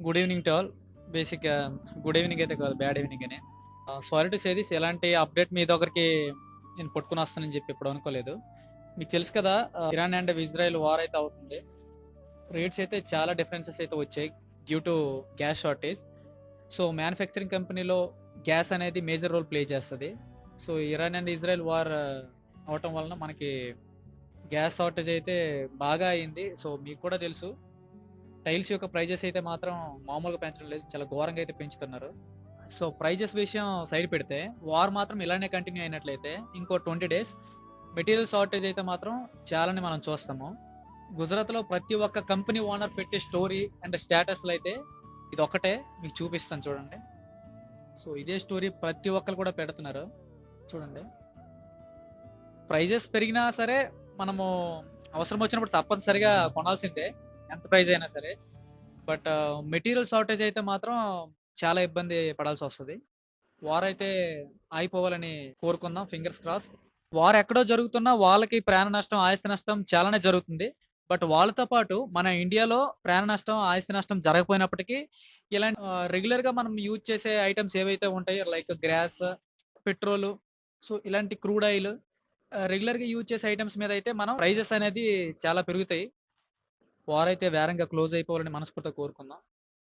Good evening to all. బేసిక్‌గా good evening అయితే కాదు, బ్యాడ్ ఈవినింగ్ అనే. సారీ టు సే థిస్, ఎలాంటి అప్డేట్ మీ దగ్గరికి నేను పట్టుకొనొస్తానని చెప్పి ఎప్పుడు అనుకోలేదు. మీకు తెలుసు కదా, ఇరాన్ అండ్ ఇజ్రాయెల్ వార్ అయితే అవుతుంది. రేట్స్ అయితే చాలా డిఫరెన్సెస్ అయితే వచ్చాయి due to gas shortage. So, manufacturing కంపెనీలో గ్యాస్ అనేది మేజర్ రోల్ ప్లే చేస్తది. So, Iran and Israel war అవ్వటం వలన మనకి గ్యాస్ షార్టేజ్ అయితే బాగా అయింది. సో, మీకు కూడా తెలుసు. టైల్స్ యొక్క ప్రైజెస్ అయితే మాత్రం మామూలుగా పెంచడం లేదు. చాలా ఘోరంగా అయితే పెంచుతున్నారు. సో, ప్రైజెస్ విషయం సైడ్ పెడితే, వార్ మాత్రం ఇలానే కంటిన్యూ అయినట్లయితే ఇంకో 20 డేస్ మెటీరియల్ షార్టేజ్ అయితే మాత్రం చాలానే మనం చూస్తాము. గుజరాత్‌లో ప్రతి ఒక్క కంపెనీ ఓనర్ పెట్టే స్టోరీ అండ్ స్టేటస్‌లు అయితే ఇదొక్కటే మీకు చూపిస్తాను చూడండి. సో, ఇదే స్టోరీ ప్రతి ఒక్కళ్ళు కూడా పెడుతున్నారు. చూడండి. ప్రైజెస్ పెరిగినా సరే మనము అవసరం వచ్చినప్పుడు తప్పనిసరిగా కొనాల్సిందే. ఎంత ప్రైస్ అయినా సరే. బట్ మెటీరియల్ షార్టేజ్ అయితే మాత్రం చాలా ఇబ్బంది పడాల్సొస్తది. వార్ అయితే ఆగిపోవాలని కోరుకుందాం. Fingers cross. వార్ ఎక్కడో జరుగుతున్నా వాళ్ళకి ప్రాణ నష్టం, ఆస్తి నష్టం చాలానే జరుగుతుంది. బట్ వాళ్ళతో పాటు మన ఇండియాలో ప్రాణ నష్టం, ఆస్తి నష్టం జరగకపోయినప్పటికీ ఇలాంటి రెగ్యులర్‌గా మనం యూజ్ చేసే ఐటెమ్స్ ఏవైతే ఉంటాయో లైక్ గ్యాస్, పెట్రోలు, సో, ఇలాంటి క్రూడ్ ఆయిల్, రెగ్యులర్‌గా యూజ్ చేసే ఐటెమ్స్ మీద అయితే మనం ప్రైజెస్ అనేది చాలా పెరుగుతాయి. వార్ అయితే వేగంగా క్లోజ్ అయిపోవాలని మనస్ఫూర్తిగా కోరుకుందాం.